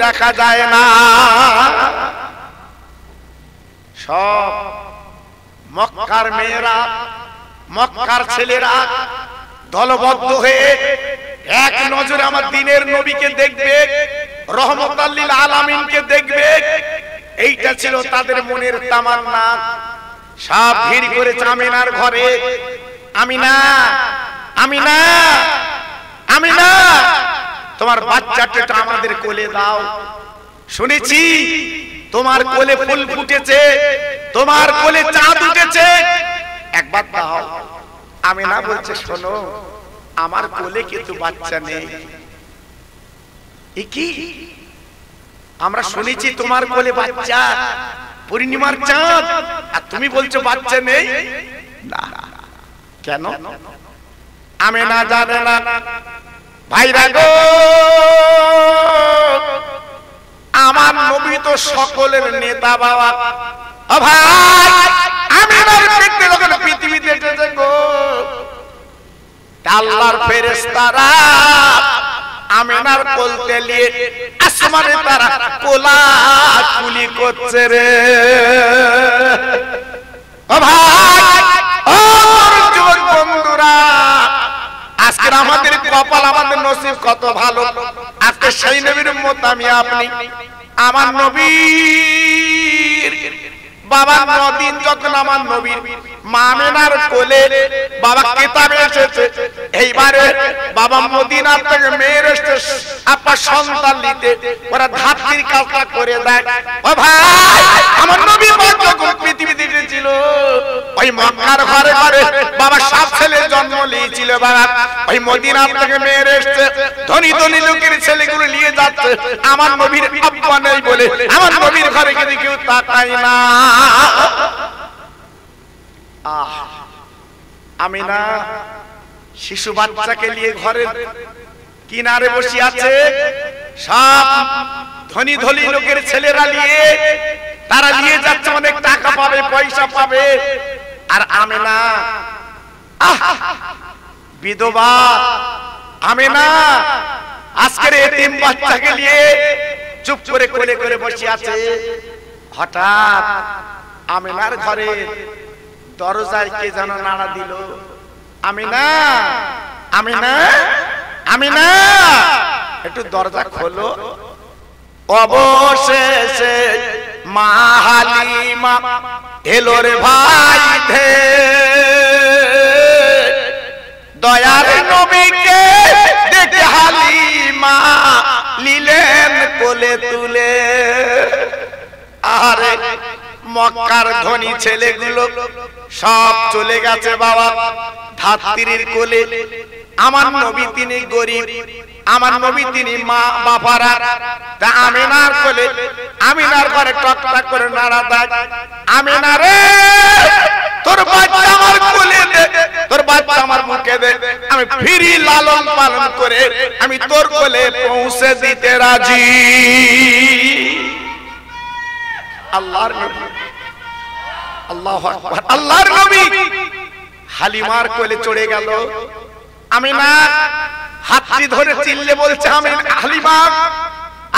দেখা যায় না। সব মক্কার মেয়েরা, মক্কার ছেলেরা দলবদ্ধ হয়ে এক নজরে আমার দ্বীনের নবীকে দেখবে, রহমতাল লিল আলামিনকে দেখবে, এইটা ছিল তাদের মনের তামান্না। সব ভিড় করে আমিনার ঘরে, আমিনা আমিনা আমিনা তোমার বাচ্চাটা আমাদের কোলে দাও। শুনেছি তোমার কোলে ফুল ফুটেছে, তোমার কোলে চাঁদ উঠেছে, একবার দাও। আমিনা বলছে, শোনো, আমার কোলে কিন্তু বাচ্চা নেই। কি আমরা শুনেছি তোমার কোলে বাচ্চা, পূর্ণিমার চাঁদ, আর তুমি বলছো বাচ্চা নেই? না, কেন? আমিনা জানে না। ভাইরা গো, আমার নবী তো সকলের নেতা বাবা। ও ভাই, আমিনার পেটে যখন পৃথিবীতে এসেছে গো, আল্লাহর ফেরেশতারা আমিনার কোলতে নিয়ে আসমানে তারা কোলাকুলি করছে রে। ও ভাই, ও যুবক বন্ধুরা, আজকে আমাদের কপাল, আমাদের নসিব কত ভালো। আজকে সেই নবীর উম্মত আমি আপনি। আমার নবীর বাবা নদিন যখন আমার নবীর মা আমিনার কোলে বাবা কিতাবে এসেছে, এইবারে বাবা মদিনা থেকে মেয়ের এসে আপা সন্তান নিতে ওরা ধাত্রীর কাজটা করে দেয়। ও ভাই, আমার নবী যখন পৃথিবীতে এসেছিল, ওই মক্কার ঘরে ঘরে বাবা সব ছেলের জন্ম নিয়েছিল। বাবা ওই মদিনা থেকে মেয়ের এসছে, ধনী ধনী লোকের ছেলেগুলো নিয়ে যাচ্ছে, আমার নবীর আব্বা নেই বলে আমার নবীর ঘরে কিন্তু কেউ তাকায় না। আমিনা শিশু বাচ্চাকে নিয়ে ঘরের কিনারে বসে আছে, সব ধনী ধনী লোকের ছেলেরা নিয়ে, তারা নিয়ে যাচ্ছে, অনেক টাকা পাবে, পয়সা পাবে। আর আমিনা বিধবা, আমিনা আজকের এতিম বাচ্চাকে নিয়ে চুপ করে কোলে করে বসে আছে। হঠাৎ আমিনার ঘরে দরজায় কে যেন নাড়া দিল। আমিনা আমিনা আমিনা, একটু দরজা খোলো। অবশেষে মা হালিমা এলো রে ভাই ধে, দয়ার নবীকে দেখে হালিমা নিলেন কোলে তুলে। আরে মক্কার ধনী ছেলেগুলো সব চলে গেছে বাবা ধাত্রীর কোলে। আমার নবী তিনি গরিব, আমার নবী তিনি মা বাবারা। তা আমিনার কোলে, আমিনার ঘরে টকটক করে নাড়া দেয়। আমিনা রে, তোর বাচ্চা আমার কোলে দে, তোর বাচ্চা আমার বুকে দে, আমি ফিরি লালন পালন করে আমি তোর কোলে পৌঁছে দিতে রাজি। আল্লাহর নবী, আল্লাহু আকবার, আল্লাহর নবী হালিমার কোলে চড়ে গেল। আমিনা হাতটি ধরে চিল্লে বলছে, আমি হালিমা,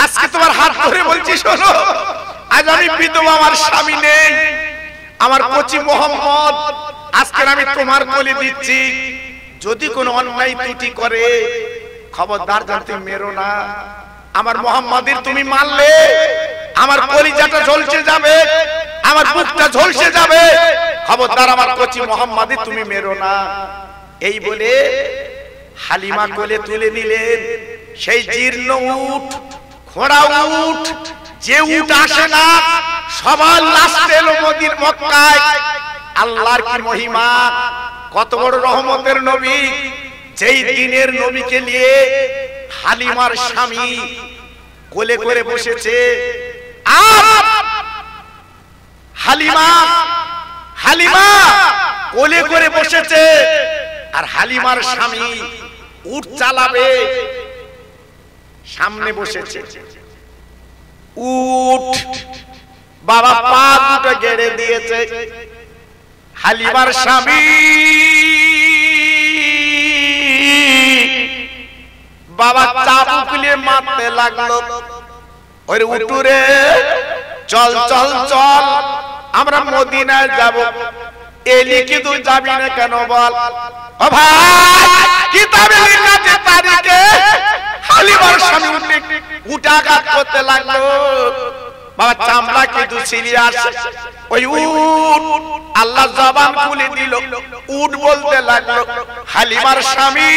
আজকে তোমার হাত ধরে বলছি, শোনো, আজ আমি বিধবা, আমার স্বামী নেই, আমার কচি মোহাম্মদ আজকে আমি তোমার কোলে দিচ্ছি। যদি কোনো অন্যায় ত্রুটি করে খবরদার জানতে মেরো না। আমার মোহাম্মদের তুমি মারলে আমার কলিজাটা ঝলসে যাবে, আমার বুকটা ঝলসে যাবে, খবরদার আমার কচি মোহাম্মদে তুমি মেরো না। এই বলে হালিমা কোলে তুলে নিলেন সেই জীর্ণ উট, খোঁড়া উট, যে উট আসে না সবার লাস্টে এলো মদিনা মক্কায়। আল্লাহর কি মহিমা, কত বড় রহমতের নবী, যেই দিনের নবীকে নিয়ে হালিমার স্বামী কোলে করে বসেছে। আর হালিমা হালিমা কোলে করে বসেছে, আর হালিমার স্বামী উট চালাবে, সামনে বসেছে। উট বাবা পা দুটো গেড়ে দিয়েছে। হালিমার স্বামী বাবা চাবুক নিয়ে মারতে লাগলো। ওরে উটুরে চল চল চল আমরা মদিনায় যাব। এলি কিন্তু যাবি না কেন বল? ও ভাই কিতাবে লেখা আছে তারিখে হালিমার স্বামী উটাঘাত করতে লাগলো। বাবা চামড়া কিন্তু সিরিয়াস। ওই উট আল্লাহ জবান খুলে দিল, উট বলতে লাগলো হালিমার স্বামী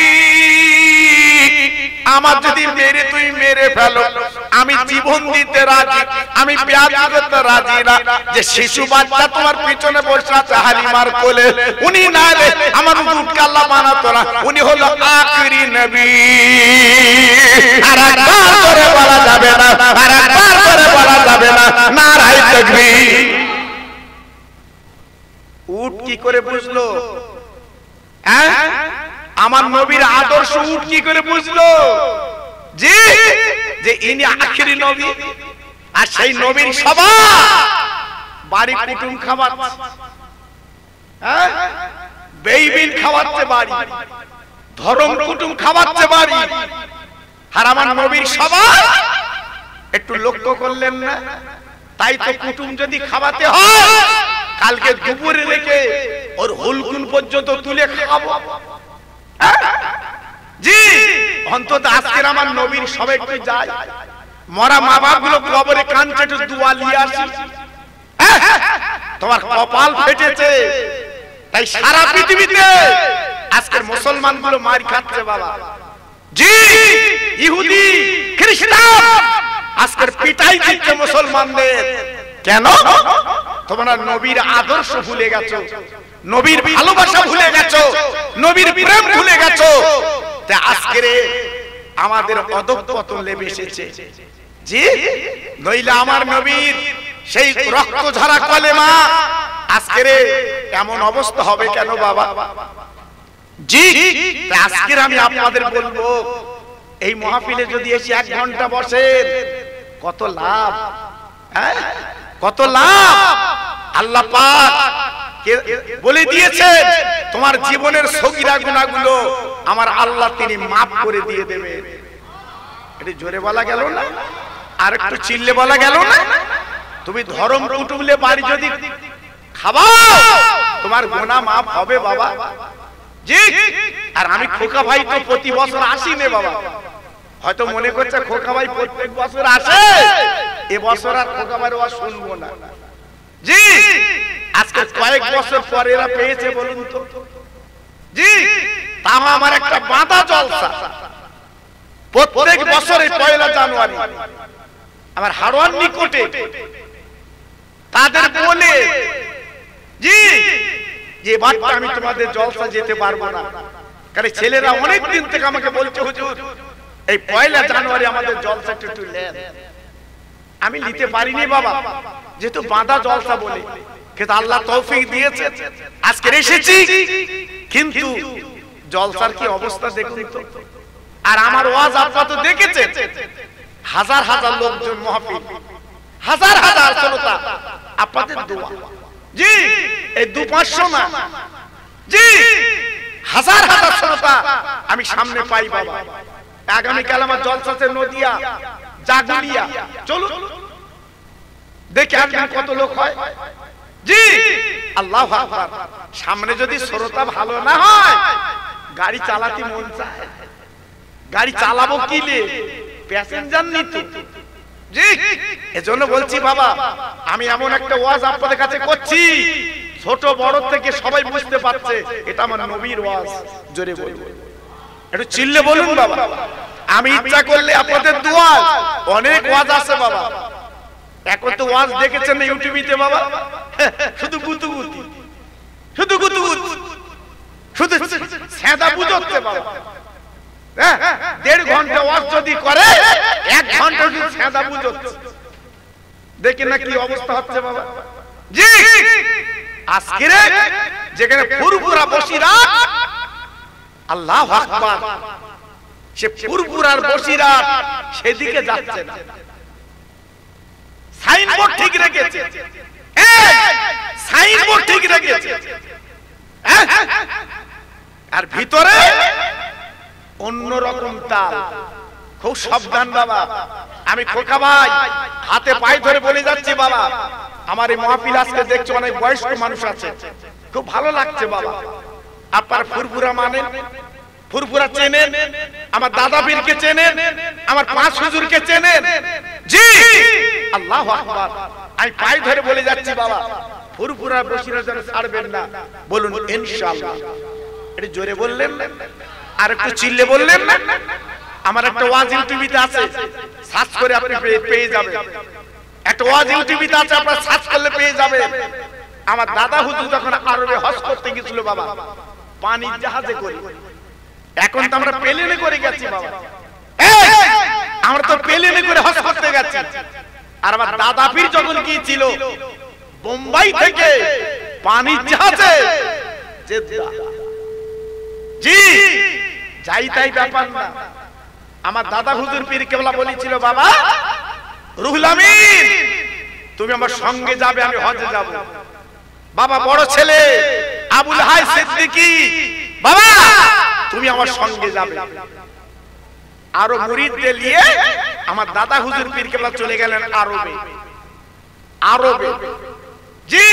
আমার যদি মেরে তুই মেরে ফেলো আমি জীবন দিতে রাজি, আমি পেঁয়াজ করতে রাজি না যে শিশু বাচ্চা তোমার পিছনে বসে আছে হালিমার কোলে, উনি না রে আমার উটকে আল্লাহ মানাতো না, উনি হলো আখিরি নবী। আর একবার করে বলা যাবে না, আর একবার করে বলা যাবে না, নারায়ে তাকবীর। উট কি করে বুঝলো? হ্যাঁ আমার নবীর আদর্শ উট কি করে বুঝলো? জি যে ইনি আখিরি নবী। আর সেই নবীর সভা বাড়ি কুটুম খাওয়াচ্ছে, হ্যাঁ বেইবিন খাওয়াচ্ছে বাড়ি, ধর্ম কুটুম খাওয়াচ্ছে বাড়ি। আর আমার নবীর সভা একটু লক্ষ্য করলেন না? তাই তো কুটুম যদি খাওয়াতে হয় কালকে দুপুরে রেখে ওর হুলকুন পর্যন্ত তুলে খাওয়াবো। জি অন্তত আজকের আমার নবীর সবাই একটু যায়, মরা মা বাপ গুলো কবরে কাঁদছে, একটু দোয়া নিয়ে আসি। তোমার কপাল ফেটেছে তাই সারা পৃথিবীতে আজকের মুসলমান গুলো মার খাচ্ছে বাবা। জি ইহুদি খ্রিস্টান আজকের পিটাই দিচ্ছে মুসলমানদের। কেন? তোমরা নবীর আদর্শ ভুলে গেছো, নবীর ভালোবাসা ভুলে গেছো, নবীর প্রেম ভুলে গেছো। তা আজকের আমাদের অধঃপতন লেবে এসেছে। জি নইলে আমার নবীর সেই রক্ত ঝরা কলেমা আজকের এমন অবস্থা হবে কেন বাবা? জি আজকের আমি আপনাদের বলবো এই মাহফিলে যদি এসে 1 ঘন্টা বসেন কত লাভ, হ্যাঁ কত লাভ। আল্লাহ পাক বলে দিয়েছেন তোমার জীবনের সগীরা গুনাহগুলো আমার আল্লাহ তিনি মাফ করে দিয়ে দেবে। এটা জোরে বলা গেল না? আর একটু চিল্লে বলা গেল না? তুমি ধর্ম কুটুমলে বাড়ি যদি খাওয়াও তোমার গুনাহ মাফ হবে বাবা। জি আর আমি খোকা ভাই তো প্রতি বছর আসি নে বাবা। হয়তো মনে করছে খোকা ভাই প্রত্যেক বছর আসে, এ বছর আর খোকা ভাইয়ের ওয়াজ শুনবো না। জি আজকে কয়েক বছর পরে এরা পেয়েছে বলুন তো? জি তাও আমার একটা বাঁধা জলসা প্রত্যেক বছরে 1 জানুয়ারি আমার হাড়োয়ার নিকটে তাদের বলে জি যে বাচ্চা আমি তোমাদের জলসা যেতে পারবো না, কারণ ছেলেরা অনেক দিন থেকে আমাকে বলছে হুজুর এই 1 জানুয়ারি আমাদের জলসা একটু নেন। আমি নিতে পারিনি বাবা যেহেতু বাঁধা জলসা বলে, কিন্তু আল্লাহ তৌফিক দিয়েছে আজকে এসেছি। কিন্তু জলসার কি অবস্থা দেখুন তো। আর আমার ওয়াজ আপনারা তো দেখেছেন, হাজার হাজার লোকজন মাহফিল, হাজার হাজার শ্রোতা, আপনাদের দোয়া। জি এই 200-500 না, জি হাজার হাজার শ্রোতা আমি সামনে পাই বাবা। আগামীকাল আমার জলসাতে নদিয়া জাগুলিয়া, চলুন দেখি আজকে কত লোক হয়। জি আল্লাহু আকবার। সামনে যদি শ্রোতা ভালো না হয় গাড়ি চালাতে মন চায়, গাড়ি চালাবো কি লে, প্যাসেঞ্জার নিতে। জি এজন্য বলছি বাবা আমি এমন একটা ওয়াজ আপনাদের কাছে করছি ছোট বড় থেকে সবাই বুঝতে পারছে এটা আমার নবীর ওয়াজ। জোরে বলুন, একটু চিল্লে বলুন বাবা। আমি ইচ্ছা করলে আপনাদের দোয়া অনেক ওয়াজ আছে বাবা। এখন তো ওয়াজ দেখেছেন না ইউটিউবে বাবা, শুধু গুতুগুতি, শুধু গুতুগুতি, শুধু সেদা বুঝতে বাবা। 1.5 ঘন্টা ওয়াজ যদি করে 1 ঘন্টা শুধু সেদা বুঝতে, দেখেন না কি অবস্থা হচ্ছে বাবা। জি আজকে যেখানে ফুরফুরা বসিরাত, আল্লাহু আকবার, সে ফুরফুরার বসিরাত সেদিকে যাচ্ছে না। সাইনবোর্ড ঠিক রেখেছে, সাইনবোর্ড ঠিক রেখেছে, আর ভিতরে অন্যরকম তাল, খুব সাবধান বাবা। আমি খোকা ভাই হাতে পায়ে ধরে বলে যাচ্ছি বাবা, আমার এই মাহফিল আজকে দেখছো অনেক বয়স্ক মানুষ আছে, খুব ভালো লাগছে বাবা। আপনারা ফুরফুরা মানেন, ফুরফুরা চেনেন, আমার দাদা পীরকে চেনেন, আমার পাঁচ হুজুরকে চেনেন? জি, আল্লাহু আকবার। আমি পায়ে ধরে বলে যাচ্ছি বাবা, ফুরফুরা বসিরা যেন ছাড়বেন না। বলুন ইনশাআল্লাহ। এটা জোরে বললেন না, আর একটু চিল্লে বললেন না? আমার একটা ওয়াজ ইউটিউবে আছে, সার্চ করে আপনি পেয়ে যাবেন। একটা ওয়াজ ইউটিউবে আছে, আপনারা সার্চ করলে পেয়ে যাবেন। আমার দাদা হুজুর যখন আরবে হজ করতে গিয়েছিল বাবা, পানির জাহাজে করে, এখন তো আমরা প্লেনে করে গেছি বাবা। আমরা তো প্লেনে করে হজ করতে গেছি। আর আমার দাদা পীর যখন গিয়েছিল বোম্বাই থেকে পানির জাহাজে জেদ্দা। জি, যাই তাই ব্যাপার না। আমার দাদা হুজুর পীর কেবলা বলেছিল, বাবা রুহুল আমিন তুমি আমার সঙ্গে যাবে, আমি হজে যাব। বাবা বড় ছেলে আবুল হাই সিদ্দিকী, বাবা তুমি আমার সঙ্গে যাবে। আরো মুরিদদের নিয়ে আমার দাদা হুজুর পীর কেবলা চলে গেলেন আরবে। আরবে জি,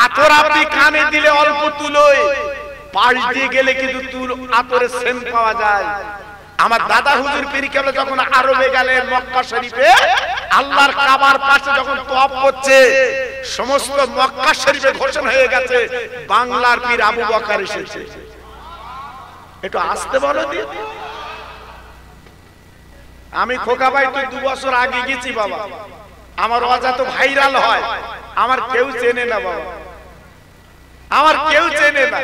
আতর আপনি কানে দিলে অল্প তুলোয়, পাশ দিয়ে গেলে কিন্তু আতরের সেন্ট পাওয়া যায়। আমার দাদা হুজুর পীর কেবলা যখন আরবে গেলেন মক্কা শরীফে, আল্লাহর কাবার পাশে যখন তওয়াফ করছে, সমস্ত মক্কা শরীফে ঘোষণা হয়ে গেছে বাংলার পীর আবু বকর এসেছে। একটু আসতে বলো দি। আমি খোকা ভাই তো 2 বছর আগে গেছি বাবা, আমার ওয়াজ এত ভাইরাল হয়, আমার কেউ চেনে না বাবা, আমার কেউ চেনে না,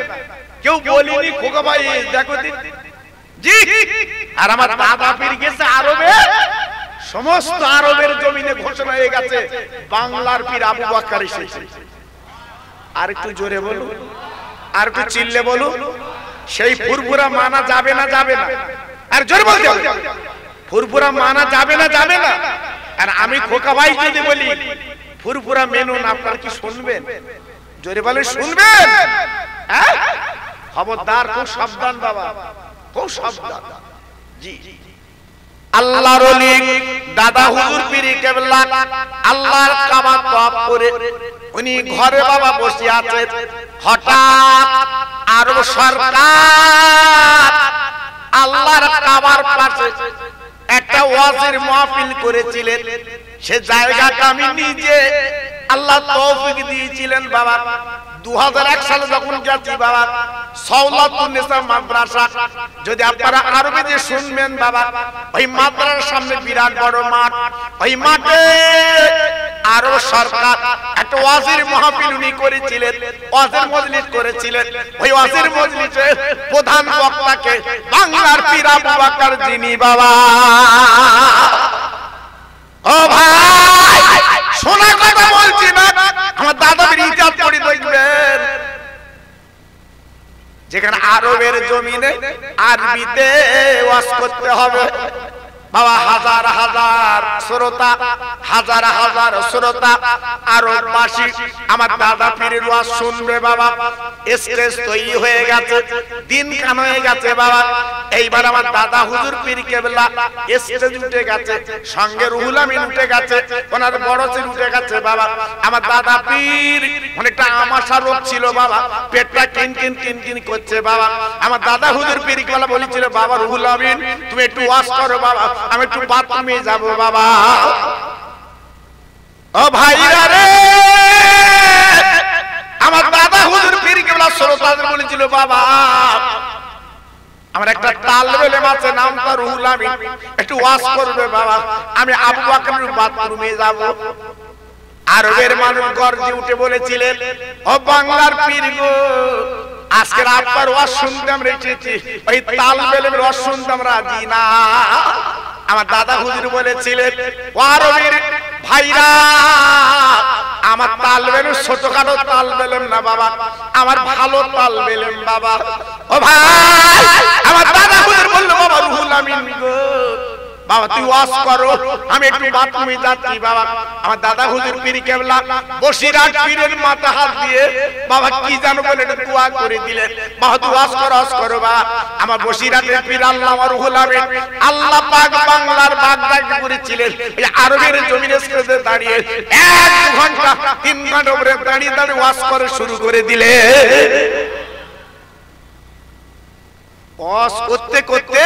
কেউ বলিনি খোকা ভাই দেখো দি। জি, আর আমার দাদা পীর গেছে আরবে, সমস্ত আরবের জমিনে ঘোষণা হয়ে গেছে বাংলার পীর আবু বকর এসেছে। আর একটু জোরে বলুন, আর একটু চিল্লে বলুন। সেই ফুরফুরা মানা যাবে না, যাবে না? আর জোরে বলতে হবে, ফুরফুরা মানা যাবে না, যাবে না? আর আমি খোকা ভাই যদি বলি ফুরফুরা মেনুন, আপনারা কি শুনবেন? জোরে বলে শুনবেন? হ্যাঁ, খবরদার, খুব সাবধান বাবা, খুব সাবধান। জি, আল্লাহর ওলি দাদা হুজুর পীর কেবলা আল্লাহর কাবা তওয়াফ করে উনি ঘরে বাবা বসে আছেন। হঠাৎ আরব সরকার আল্লাহর কাবার পাশে একটা ওয়াজের মাহফিল করেছিলেন। সে জায়গাটা আমি নিজে আল্লাহ তৌফিক দিয়েছিলেন বাবা। 2001 সালে যখন গেছি বাবা, সাওলাতুন নিসা মাদ্রাসা, যদি আপনারা আরবে যে শুনবেন বাবা, ওই মাদ্রাসার সামনে বিরাট বড় মাঠ, ওই মাঠে আরব সরকার একটা ওয়াজের মাহফিল উনি করেছিলেন, ওয়াজের মজলিস করেছিলেন। ওই ওয়াজের মজলিসে প্রধান বক্তাকে বাংলার পীর আবু বকর যিনি বাবা। ও ভাই শোনা কথা বলছি না, আমার দাদা পীর ইতিহাস পড়ে দেখবেন, যেখানে আরবের জমিনে আরবিতে ওয়াজ করতে হবে বাবা। হাজার হাজার শ্রোতা, হাজার হাজার শ্রোতা আরববাসী আমার দাদা পীরের ওয়াজ শুনবে বাবা। স্টেজ তৈরি হয়ে গেছে, দিন কান হয়ে গেছে বাবা। এইবার আমার দাদা হুজুর পীর কেবলা স্টেজ উঠে গেছে, সঙ্গে রুহুল আমিন উঠে গেছে, ওনার বড় ছেলে উঠে গেছে বাবা। আমার দাদা পীর অনেকটা আমাশা রোগ ছিল বাবা, পেটটা কিনকিন কিনকিন করছে বাবা। আমার দাদা হুজুর পীর কেবলা বলেছিল, বাবা রুহুল আমিন তুমি একটু ওয়াজ করো বাবা, আমি একটু বাথরুমে যাব বাবা। ও ভাইরা রে, আমার দাদা হুজুর পীর কেবলা শ্রোতাদের বলেছিল, বাবা আমার একটা তালবেলে আছে, নামটা রুহুল আমিন, একটু ওয়াজ করবে বাবা, আমি আবু বকরের বাথরুমে যাব। আরবের মানুষ গর্জে উঠে বলেছিলেন, ও বাংলার পীর গো, আজকের আপনার ওয়াজ শুনতে আমরা এসেছি, ওই তালবেলের ওয়াজ শুনতে আমরা রাজি না। আমার দাদা হুজুর বলেছিলেন, ও আরবের ভাইরা, আমার তালবেল ছোটখাটো তালবেলেম না বাবা, আমার ভালো তালবেলেম বাবা। ও ভাই, আমার দাদা হুজুর বলল, বাবা রুহুল আমিন গো বাবা তুই ওয়াজ করো, আমি একটু বাথরুমে যাচ্ছি। বাবা আমার দাদা হুজুর পীর কেবলা বসিরহাট পীরের মাথা হাত দিয়ে বাবা কি জানো বলে একটু দোয়া করে দিলেন। বাবা তুই ওয়াজ করো বাবা। আমার বসিরহাটের পীর আল্লামা রুহুল আমিন আল্লাহ পাক বাংলার বাগদাকে করেছিলেন এই আরবের জমিনে স্টেজে দাঁড়িয়ে 1 ঘন্টা 3 ঘন্টা ধরে দাঁড়িয়ে ওয়াজ করে শুরু করে দিলেন। ওয়াজ করতে করতে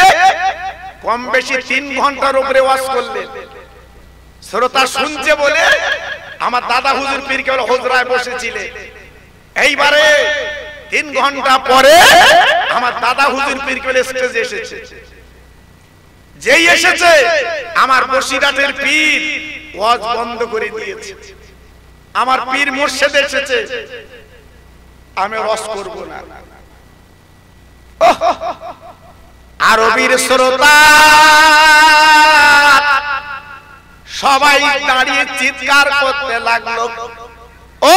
কম বেশি 3 ঘন্টার উপরে ওয়াজ করলেন। শ্রোতা শুনছে বলে আমার দাদা হুজুর পীর কেবল হুজরায় বসেছিলেন। এইবারে 3 ঘন্টা পরে আমার দাদা হুজুর পীর কেবল স্টেজে এসেছে। যেই এসেছে আমার বসিরহাটের পীর ওয়াজ বন্ধ করে দিয়েছে। আমার পীর মুর্শিদ এসেছে, আমি ওয়াজ করব না। আরবীর শ্রোতা সবাই দাঁড়িয়ে চিৎকার করতে লাগলো, ও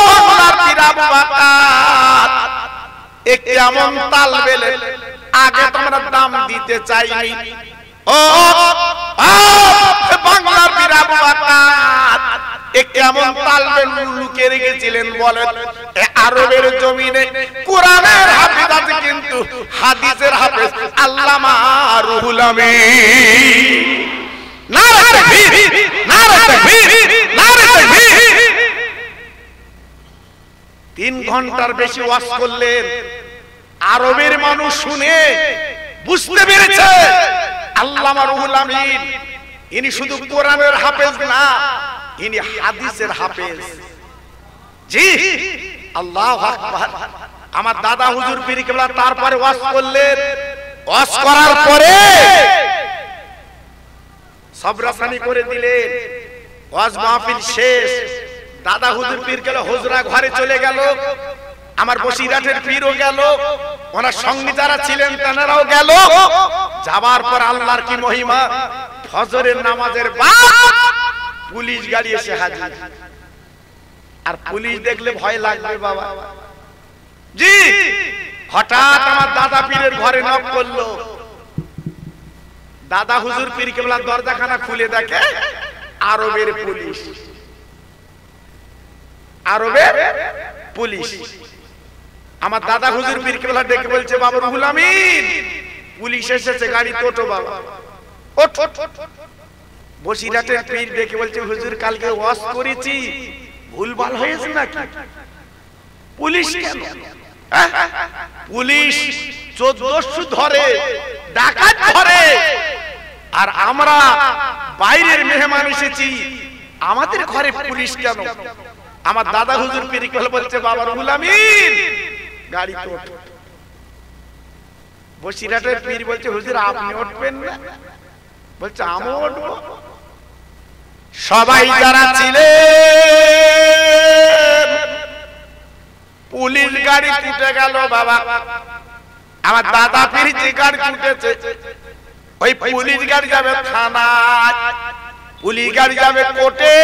বাংলার পীর আবু বকর একটি এমন তাল বেলে আগে তোমরা দাম দিতে চাইনি। ও বাংলার পীর আবু বকর একটি এমন তাল বেলে লুকিয়ে রেখেছিলেন বলেন আরবের জমিনে কোরআনের হাফেজ আছে কিন্তু হাদিসের হাফেজ আল্লামা রুহুল আমিন। নারে তাকবীর, নারে তাকবীর, নারে তাকবীর। 3 ঘন্টার বেশি ওয়াজ করলেন। আরবের মানুষ শুনে বুঝতে পেরেছে আল্লামা রুহুল আমিন ইনি শুধু কোরআনের হাফেজ না, ইনি হাদিসের হাফেজ। জি আল্লাহু আকবার। আমার দাদা হুজুর পীর কেবলা তারপরে ওয়াজ করলেন। ওয়াজ করার পরে সবরাসানি করে দিলেন। ওয়াজ মাহফিল শেষ। দাদা হুজুর পীর কেবলা হুজরা ঘরে চলে গেল। আমার বসিরহাটের পীরও গেল, ওনার সঙ্গে যারা ছিলেন তারাও গেল। যাবার পর আল্লাহর কি মহিমা, ফজরের নামাজের বাদ পুলিশ গাড়ি এসে হাজির। আর পুলিশ দেখলে ভয় লাগবে বাবা। জি হঠাৎ আমার দাদা পীরের ঘরে নক করলো। দাদা হুজুর পীর কেবলা দরজাখানা খুলে দেখে আরবের পুলিশ। আরবের পুলিশ আমার দাদা হুজুর পীর কেবলা ডেকে বলছে, বাবা রুহুল আমিন পুলিশ এসেছে, গাড়ি তোটো বাবা ওঠ। বসিরহাটের পীর ডেকে বলছে, হুজুর কালকে ওয়াজ করেছি ভুলভাল হয়েছে নাকি? পুলিশ কেন? পুলিশ 1400 ধরে, ডাকাত ধরে, আর আমরা বাইরের মেহমান এসেছি, আমাদের ঘরে পুলিশ কেন? আমার দাদা হুজুর পীর কেবলা বলছে, বাবা রুহুল আমিন গাড়ি তোট। বসিরহাটের পীর বলছে, হুজুর আপনি উঠবেন না? বলছে আমিও উঠবো। সবাই যারা ছিলেন পুলিশ গাড়ি ছুটে গেল বাবা। আমার দাদা পীর যে গাড়ি ছুটেছে ওই পুলিশ গাড়ি যাবে থানায়, পুলিশ গাড়ি যাবে কোর্টে,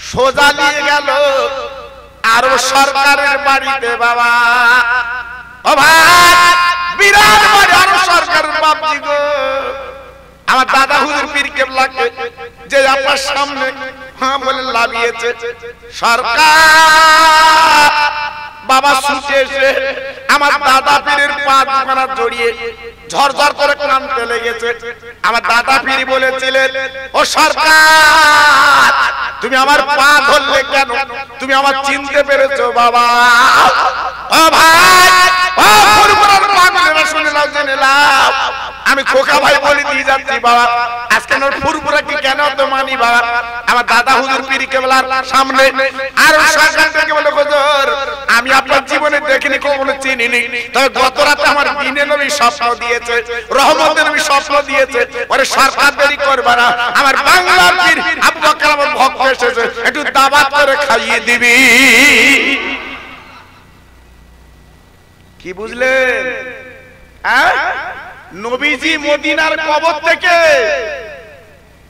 সোজা নিয়ে গেল আরো সরকারের বাড়িতে বাবা। ও ভাই বিরাট বাড়ি আরো সরকারের বাপজি গো। আমার দাদা হুজুর পীর কেবলাকে যে আপনার সামনে হ্যাঁ বলে লাভিয়েছে সরকার বাবা ছুটে এসে আমার দাদা পীরের পা দুখানা জড়িয়ে ঝরঝর করে কাঁদতে লেগেছে। আমার দাদা পীর বলেছিলেন, ও সরকার তুমি আমার পা ধরলে কেন? তুমি আমার চিনতে পেরেছো বাবা? ও ভাই ও ফুরফুরার পাগলেরা শুনে নাও, জেনে নাও, আমি খোকা ভাই বলে দিয়ে যাচ্ছি বাবা, আজকে আমার ফুরফুরা কি কেন তো মানি বাবা। আমার দাদা হুজুর পীর কেবলার সামনে আর সরকার থেকে বলে, হুজুর আমি আপনার জীবনে দেখিনি, কখনো চিনিনি, তবে গত রাতে আমার দিনে নবী স্বপ্ন দিয়েছে, রহমতের নবী স্বপ্ন দিয়েছে, ওরে সরকার দেরি করবে না, আমার বাংলার পীর আবু বকর আমার ভক্ত এসেছে, একটু দাওয়াত করে খাইয়ে দিবি। কি বুঝলেন? নবীজি মদিনার কবর থেকে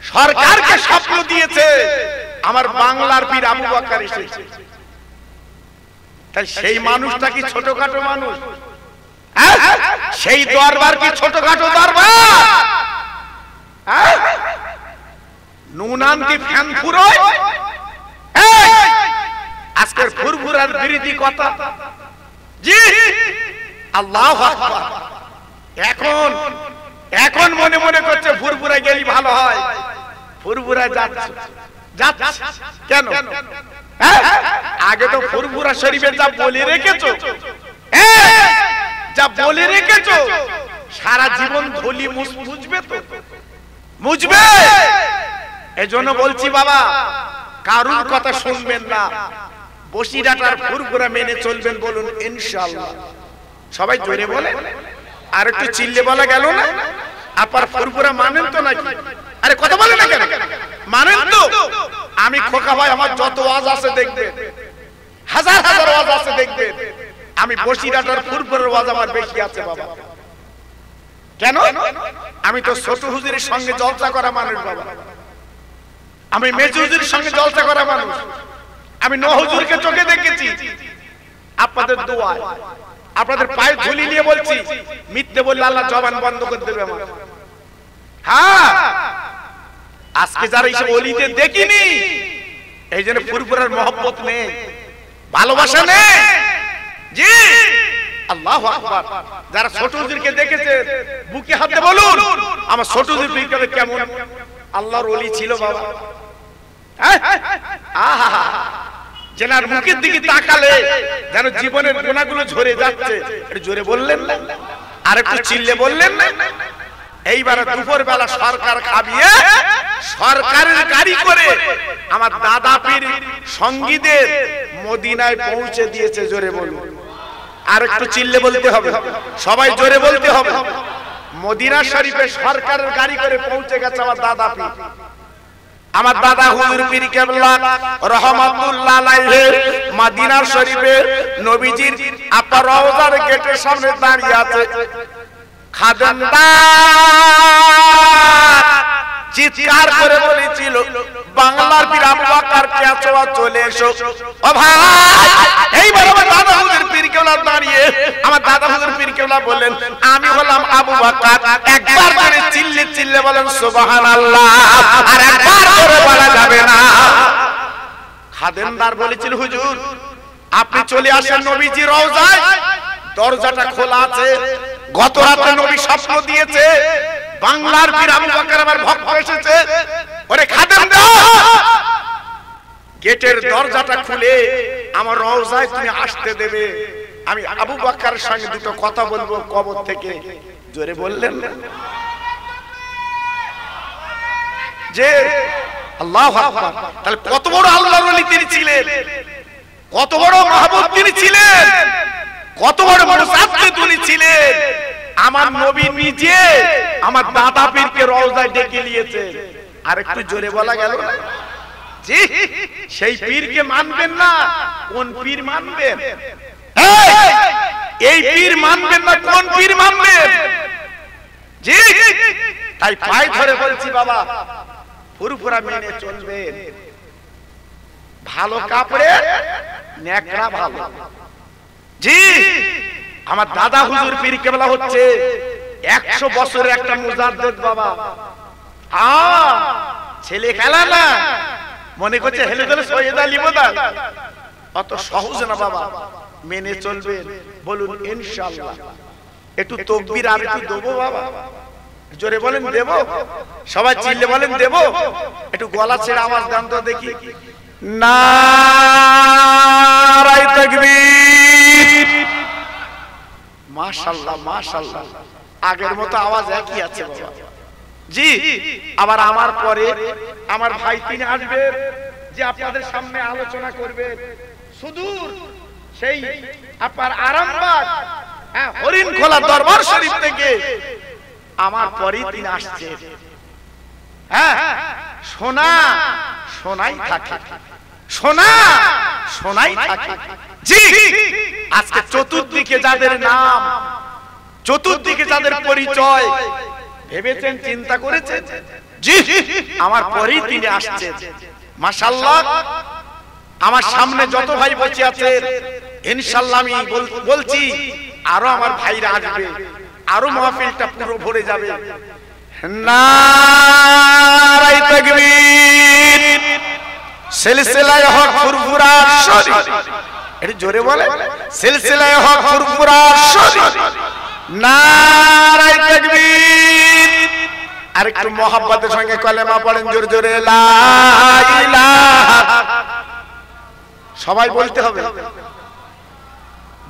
সরকারকে স্বপ্ন দিয়েছে আমার বাংলার পীর আবু বকর এসেছে। তাই সেই মানুষটা কি ছোটখাটো মানুষ? সেই দরবার কি ছোটখাটো দরবার? নুনান কি ফ্যান ফুরোয়? আজকের ফুরফুরার বিরোধী কথা। জি আল্লাহু আকবার। এখন মনে মনে করছে ফুরফুরা গেলি ভালো হয়। ফুরফুরা যাচ্ছে কেন? আগে তো ফুরফুরা শরীফে যা বলে রেখেছো, যা বলে রেখেছো, সারা জীবন ধুলি মুছবে তো? মুছবে। এজন্য বলছি বাবা, কারুর কথা শুনবেন না, বসিরহাটার ফুরফুরা মেনে চলবেন। বলুন ইনশাআল্লাহ। সবাই জোরে বলে, আর একটু চিল্লে বলা গেল না? আপনার ফুরফুরা মানেন তো নাকি? আরে কথা বলে না কেন? মানেন তো? আমি খোকা ভাই, আমার যত ওয়াজ আছে দেখবেন, হাজার হাজার ওয়াজ আছে দেখবেন, আমি বসিরহাটার ফুরফুরার ওয়াজ আমার বেশি আছে বাবা। কেন? আমি তো ছোট হুজুরের সঙ্গে জলসা করা মানুষ বাবা, আমি মেজু হুজুরের সঙ্গে জলসা করা মানুষ, আমি ন হুজুরকে চোখে দেখেছি। আপনাদের দোয়া, আপনাদের পায়ে ধুলি নিয়ে বলছি, মিথ্যে বললে আল্লাহ জবান বন্ধ করে দেবে আমার। হ্যাঁ, আজকে যারা এইসব অলিতে দেখিনি, এই জন্য ফুরফুরার মহব্বত নেই, ভালোবাসা নেই। জি আল্লাহু আকবার। যারা ছোট হুজুরকে দেখেছে বুকে হাত দিয়ে বলুন, আমার ছোট হুজুর বিকেলে কেমন আল্লাহর ওলি ছিল বাবা। আহা, যেনার মুখের দিকে তাকালে যেন জীবনের গুণাগুলো ঝরে যাচ্ছে। একটু জোরে বললেন না? আর একটু চিল্লে বললেন না? এইবার দুপুর বেলা সরকার খাবিয়ে সরকারের গাড়ি করে আমার দাদা পীর সঙ্গীদের মদিনায় পৌঁছে দিয়েছে। জোরে বলুন। আর একটু চিল্লে বলতে হবে, সবাই জোরে বলতে হবে। মদিনা শরীফে সরকারের গাড়ি করে পৌঁছে গেছে আমার দাদা পীর, আমার দাদা হুজুর পীর কেবলা রহমাতুল্লাহ আলাইহি মদিনা শরীফে নবীজির আপা রওজার গেটের সামনে দাঁড়িয়ে আছে। খাদেমদার চিৎকার করে বলেছিল, বাংলার পীর আবু বকর কে আছো, চলে এসো। ও ভাই, এইবার আমার দাদা হুজুর পীর কেবলা দাঁড়িয়ে, আমার দাদা হুজুর পীর কেবলা বললেন, আমি হলাম আবু বকর। একবার করে চিল্লে চিল্লে বলেন সুবহানাল্লাহ, আর একবার করে বলা যাবে না। খাদেমদার বলেছিল, হুজুর আপনি চলে আসেন নবীজি রওজায়, দরজাটা খোলা আছে। গত রাতে নবী স্বপ্ন দিয়েছে, বাংলার পীর আবু বকর আমার ভক্ত এসেছে। ওরে খাদেমদার, গেটের দরজাটা খুলে আমার রওজায় তুমি আসতে দেবে, আমি আবু বকরের সঙ্গে দুটো কথা বলবো কবর থেকে। জোরে বললেন না? যে আল্লাহু আকবার। তাহলে কত বড় আল্লাহর ওলি তিনি ছিলেন, কত বড় মাহবুব তিনি ছিলেন, কত বড় মুসাফির তিনি ছিলেন। আমার নবী নিজে আমার দাদা পীরকে রওজায় ডেকে নিয়েছে। আর একটু জোরে বলা গেল না? জি, সেই পীরকে মানবেন না, কোন পীর মানবেন? এই পীর মানবেন না, কোন পীর মানবেন? জি, তাই পায়ে ধরে বলছি বাবা, ফুরফুরা মেনে চলবেন। ভালো কাপড়ে নেকড়া ভালো। জি, আমার দাদা হুজুর পীর কেবলা হচ্ছে 100 বছরের একটা মুজাদ্দিদ বাবা। ছেলে খেলা না, মনে করছে হেলে ধরে সৈয়দ আলী বোধা, অত সহজ না বাবা। মেনে চলবেন, বলুন ইনশাআল্লাহ। একটু তাকবীর আর একটু দেবো বাবা, জোরে বলেন দেব, সবাই চিল্লে বলেন দেব। একটু গলা ছেড়ে আওয়াজ দেন তো দেখি, নারায়ে তাকবীর। মাশাআল্লাহ মাশাআল্লাহ, আগের মতো আওয়াজ একই আছে বাবা। জি, আবার আমার পরে আমার ভাই তিনি আসবে, যে আপনাদের সামনে আলোচনা করবে সুদূর সেই আপনার আরামবাগ, হরিণ খোলা দরবার শরীফ থেকে। আমার পরে তিনি আসছে। হ্যাঁ, সোনা সোনাই থাকে, সোনা সোনাই থাকে। জি, আজকে চতুর্দিকে যাদের নাম, চতুর্দিকে যাদের পরিচয়, ভেবেছেন চিন্তা করেছেন? জি, আমার পরেই তিনি আসছেন। মাশাআল্লাহ, আমার সামনে যত ভাই বসে আছে ইনশাআল্লাহ আমি বলছি আরো আমার ভাইরা আসবে, আরো মাহফিলটা পুরো ভরে যাবে। নারায়ে তাকবীর, সিলসিলায়ে হক ফুরফুরা শরীফ, একটু জোরে বলে, সিলসিলায়ে হক ফুরফুরা শরীফ, নারায়ে তাকবীর। আর একটু মহব্বতের সঙ্গে কলেমা পড়েন জোরে জোরে, লা ইলাহা। সবাই বলতে হবে।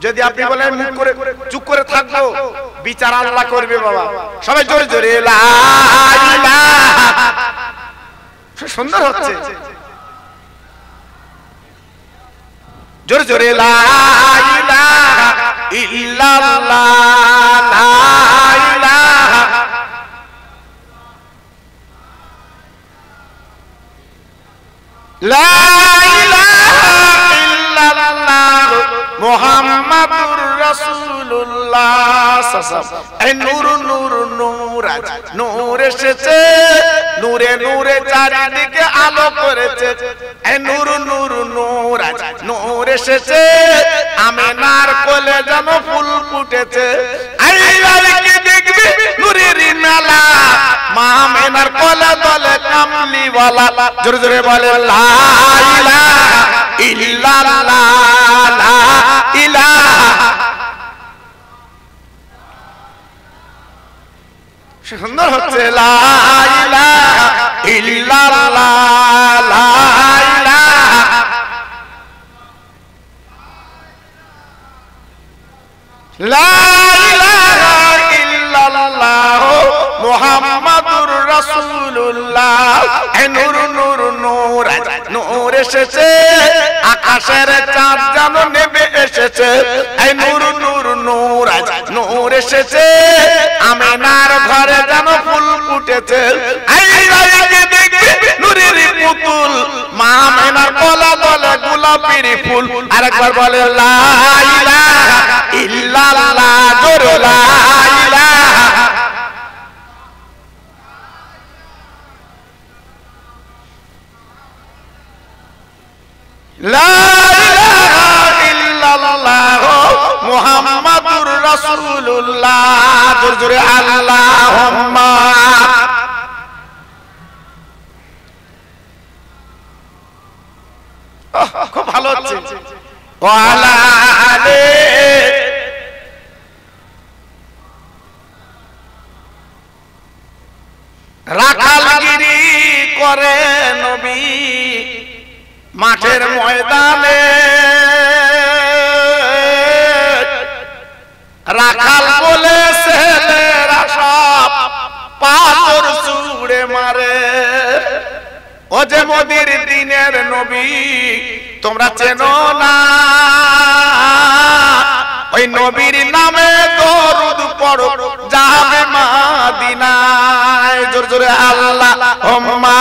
যদি আপনি বলেন মুখ করে চুপ করে থাকবো, বিচার আল্লাহ করবে বাবা। সবাই জোরে জোরে লা ইলাহা। সুন্দর হচ্ছে, জোরে জোরে লা ইলাহা ইল্লাল্লাহ, লা ইলাহা। লা ইলাহা ইল্লাল্লাহ মুহাম্মাদুর রাসূলুল্লাহ। এই নূর নূর নূর, আজ নূর এসেছে, নূরে নূরে চারিদিকে আলো করেছে। এই নূর নূর নূর, আজ নূর এসেছে, আমিনার কোলে যেন ফুল ফুটেছে। আইলাকে দেখবি নূরের মেলা, মা আমিনার কোলে দলে কামলিওয়ালা। জোরে জোরে বলে লা ইলাহা ইল্লাল্লাহ, লা ইলাহা। সুন্দর হচ্ছে, লা ইলাহা ইল্লাল্লাহ, লা ইলাহা। লা ইলাহা ইল্লাল্লাহ মুহাম্মাদুর রাসূলুল্লাহ। এই নূর নূর নূর, নূর এসেছে, আকাশের চাঁদ যেন নেমে এসেছে। এই নূর নূর নূর, নূর এসেছে, আমিনার ঘরে যেন ফুল ফুটেছে। এই রাইকে দেখবি নূরের পুতুল, মা আমিনার গলা গলে গোলাপের ফুল। আরেকবার বলে লা ইলাহা ইল্লাল্লাহ, জোরে লা ইলাহা। লা ইলাহা ইল্লাল্লাহ মুহাম্মাদুর রাসূলুল্লাহ। জোরে জোরে আল্লাহুম্মা। খুব ভালো হচ্ছে। ওয়ালা আলে রাখালগিরি করে নবী মাঠের ময়দানে। রাখাল বলে ছেলেরা সব পাথর ছুঁড়ে মারে। ও যে মোদের দিনের নবী তোমরা চেনো না, ওই নবীর নামে দরুদ পড়ো যাবে মদিনায়। জোরে জোরে আল্লাহুম্মা।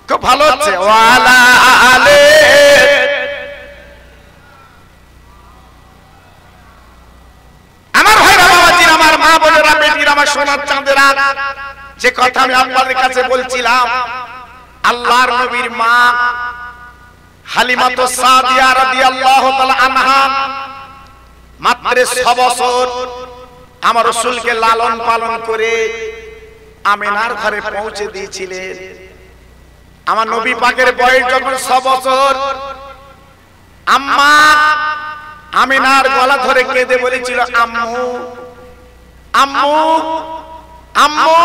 খুব ভালো হচ্ছে। ওয়ালা আলে আমার ভাইরা বাবাজির, আমার মা বোনেরা, বেটির, আমার সোনার চাঁদেরা, যে কথা আমি আপনাদের কাছে বলছিলাম, আল্লাহর নবীর মা হালিমাতুস সাদিয়া রাদিয়াল্লাহু তাআলা আনহা মাত্র 6 বছর আমার রাসূলকে লালন পালন করে আমিনার ঘরে পৌঁছে দিয়েছিলেন। আমার নবী পাকের বয়স যখন 6 বছর, আম্মা আমিনার গলা ধরে কেঁদে বলেছিল, আম্মু আম্মু আম্মু।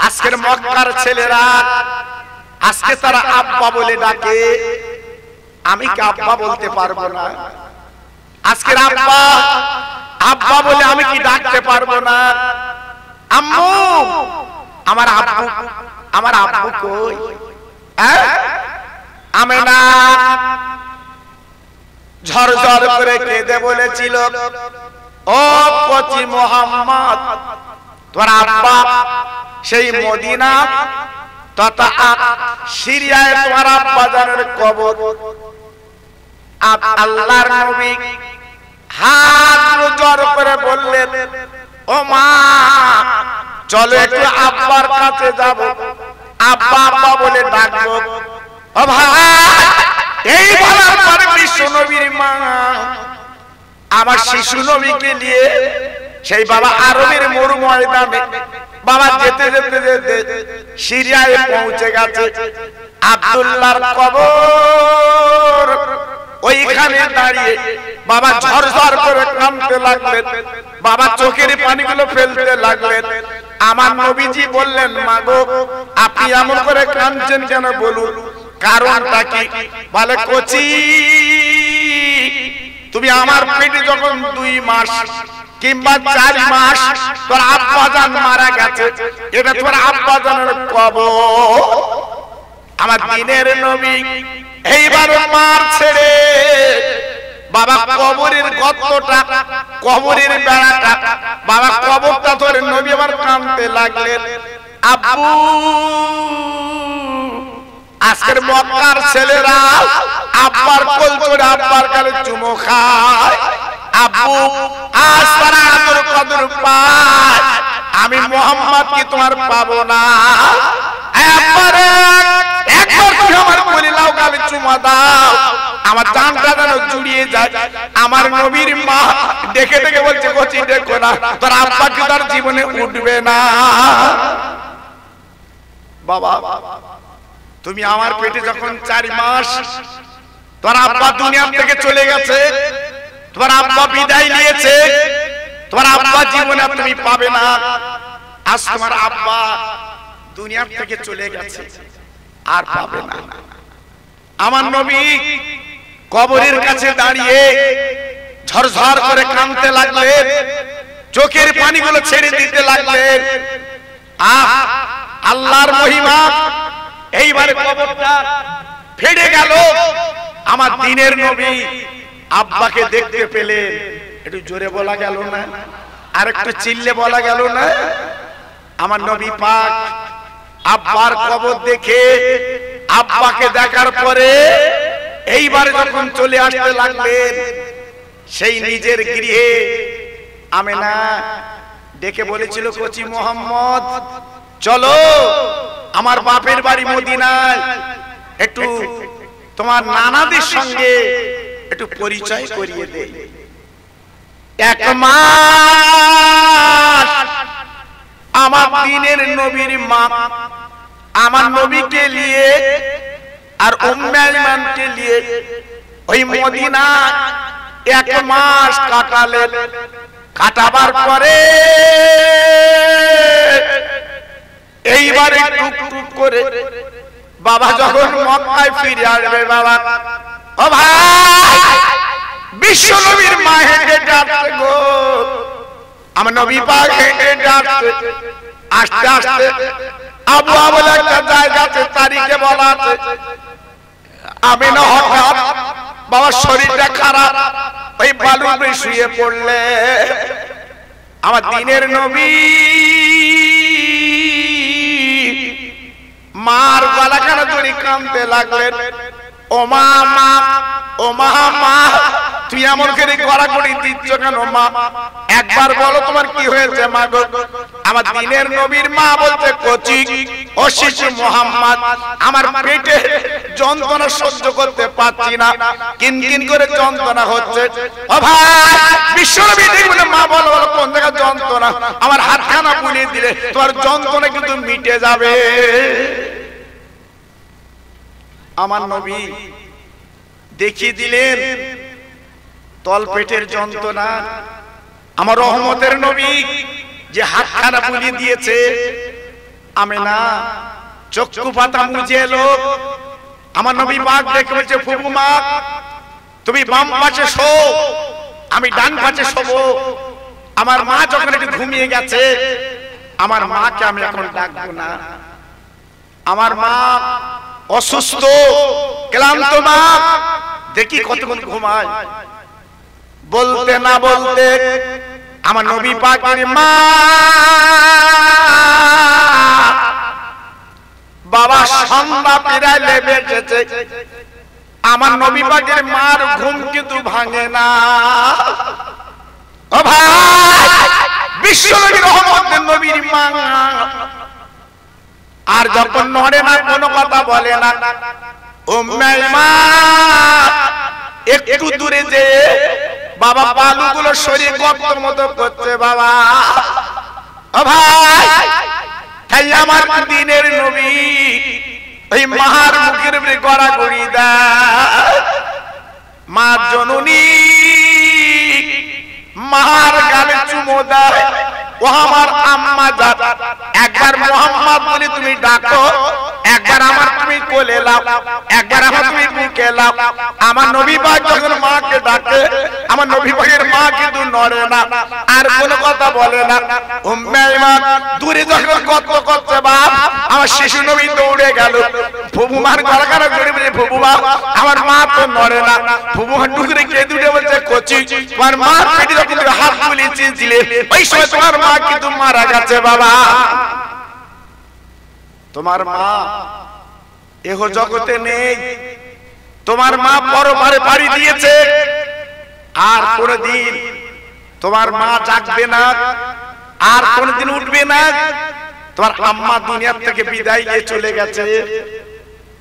আজকের মক্কার ছেলেরা আজকে তারা আব্বা বলে ডাকে, আমি কি আব্বা বলতে পারবো না? আজকের আব্বা আব্বা বলে আমি কি ডাকতে পারবো না? আম্মু, আমার আব্বু, আমার আব্বু কই? আমিনা ঝরঝর করে কেঁদে বলেছিল, ও কচি মুহাম্মদ, তোর আব্বা সেই মদিনা তথা সিরিয়ায় তোমার আব্বা জানের কবর। আল্লাহর নবী হাত জোর করে বললেন, ও মা চলো একটু আব্বার কাছে যাব, আব্বা আব্বা বলে ডাকবো। ও ভাই, এই বলার পরে বিশ্ব নবীর মা আমার শিশু নবীকে নিয়ে সেই বাবা আরবের মরু ময়দানে বাবা যেতে যেতে যেতে সিরিয়ায় পৌঁছে গেছে। আব্দুল্লাহর কবর ওইখানে দাঁড়িয়ে বাবা ঝরঝর করে কাঁদতে লাগলেন, বাবা চোখের পানিগুলো ফেলতে লাগলেন। আমার নবীজি বললেন, মা গো আপনি এমন করে কাঁদছেন কেন, বলুন কারণটা কি? বলে, কচি তুমি আমার পেটে যখন 2 মাস কিংবা 4 মাস তোর আব্বাজান মারা গেছে, এটা তোর আব্বাজানের কবর। আমার দিনের নবী এইবার মার ছেড়ে বাবা কবরের গর্তটা, কবরের বেড়াটা, বাবা কবরটা ধরে নবী আবার কাঁদতে লাগলেন। আব্বু, আজকের মক্কার ছেলেরা আব্বার কোল ধরে আব্বার গালে চুমো খায়। আব্বু, আজ তারা আদর কদর পায়, আমি মুহাম্মদ কি তোমার পাবো না? একবারে একবার তুমি আমার কোলে লাও, গালে চুমা দাও, আমার জানটা যেন জুড়িয়ে যায়। আমার নবীর মা ডেকে ডেকে বলছে, কচি দেখো না, তোর আব্বা কি তার জীবনে উঠবে না? বাবা, তুমি আমার পেটে যখন 4 মাস, তোমার আব্বা দুনিয়া থেকে চলে গেছে, তোমার আব্বা বিদায় নিয়েছে, তোমার আব্বা জীবনে তুমি পাবে না। আজ তোমার আব্বা দুনিয়া থেকে চলে গেছে, আর পাবে না। আমার নবী কবরের কাছে দাঁড়িয়ে ঝরঝর করে কাঁদতে লাগলেন, চোখের পানিগুলো ছেড়ে দিতে লাগলেন। আল্লাহর মহিমা, এইবারে কবরটা ফেটে গেল। আমার দিনের নবী আব্বাকে দেখতে পেলেন। একটু জোরে বলা গেল না, আর একটু চিল্লে বলা গেল না? আমার নবী পাক আব্বার কবর দেখে, আব্বাকে দেখার পরে এইবারে যখন চলে আসতে লাগলেন, সেই নিজের গৃহে আমেনা ডেকে বলেছিল, কচি মোহাম্মদ চলো আমার বাপের বাড়ি মদিনায়, একটু তোমার নানাদের সঙ্গে একটু পরিচয় করিয়ে দেই। 1 মাস আমার দিনের নবীর মা আমার নবীকে নিয়ে আর উম্মে আইমানকে নিয়ে ওই মদিনা 1 মাস কাটালেন। কাটাবার পরে এইবারে টুক টুক করে বাবা যখন মক্কায় ফিরে আসবে, বাবা ও ভাই, বিশ্ব নবীর মা হেঁটে যাচ্ছে গো, আমার নবী পাক হেঁটে যাচ্ছে। আস্তে আস্তে আবু আবুল একটা জায়গাতে তারিখে বলা আছে, আমি না হঠাৎ বাবার শরীরটা খারাপ, ওই বালুতে শুয়ে পড়লে আমার দিনের নবী মার গলাখানা ধরে কাঁদতে লাগলেন। ও মা, মা, ও মা, মা, তুই এমন করে গড়াগড়ি দিচ্ছ কেন মা? একবার বলো তোমার কি হয়েছে মা গো? আমার দিনের নবীর মা বলতে, কচি ও শিশু মোহাম্মদ, আমার পেটে যন্ত্রণা সহ্য করতে পারছি না, কিনকিন করে যন্ত্রণা হচ্ছে। ও ভাই, বিশ্বনবী বলে, মা বলো বলো কোন জায়গায় যন্ত্রণা? আমার হাতখানা বুলিয়ে দিলে তোমার যন্ত্রণা কিন্তু মিটে যাবে। আমার নবী দেখিয়ে দিলেন তলপেটের যন্ত্রণা। আমার রহমতের নবী যে হাতখানা বুলিয়ে দিয়েছে, আমেনা চক্ষু পাতা মুজে এলো। আমার নবী পাক দেখে বলছে, ফুফু মা তুমি বাম পাশে শো, আমি ডান পাশে শোবো। আমার মা যখন একটু ঘুমিয়ে গেছে, আমার মাকে আমি এখন ডাকবো না। আমার মা অসুস্থ, ক্লান্ত মা, দেখি কতক্ষণ ঘুমায়। বলতে না বলতে আমার নবী পাকের মা বাবা সন্ধ্যা পেরায় লেবে গেছে। আমার নবী পাকের মার ঘুম কিন্তু ভাঙে না। ও ভাই, বিশ্বনবীর রহমতের নবীর মা আর যখন নড়ে না, কোনো কথা বলে না, উম্মে ঈমান একটু দূরে যে বাবা বালুগুলো সরিয়ে গর্তের মতো করছে বাবা। ও ভাই, তাই আমার দিনের নবী এই মার মুখের উপরে গড়াগড়ি দেয়। মা জননী মার গালে চুমো দেয়। ও আমার আম্মা জান, একবার মোহাম্মদ বলে তুমি ডাকো, একবার আমার তুমি কোলে লাও, একবার আমার তুমি বুকে লাও। আমার নবী পাক যখন মাকে ডাকে, আমার নবী পাকের মা কিন্তু নড়ে না, আর কোনো কথা বলে না। উম্মে ঈমান দূরে যখন কত করছে বাপ, আমার শিশু নবী দৌড়ে গেল। ফুবুমার গলা কাটা করে বলে, ফুবুমা আমার মা তো নড়ে না। ফুবুমা টুকরে কে দুটে বলছে, কচি তোমার মা পেটে যখন তুমি হাত বুলিয়েছিলে, ওই সময় তোমার মা কিন্তু মারা গেছে বাবা। তোমার মা এহ জগতে নেই, তোমার মা পরপারে পাড়ি দিয়েছে, আর কোনদিন তোমার মা জাগবে না, আর কোনদিন উঠবে না। তোমার আম্মা দুনিয়া থেকে বিদায় নিয়ে চলে গেছে।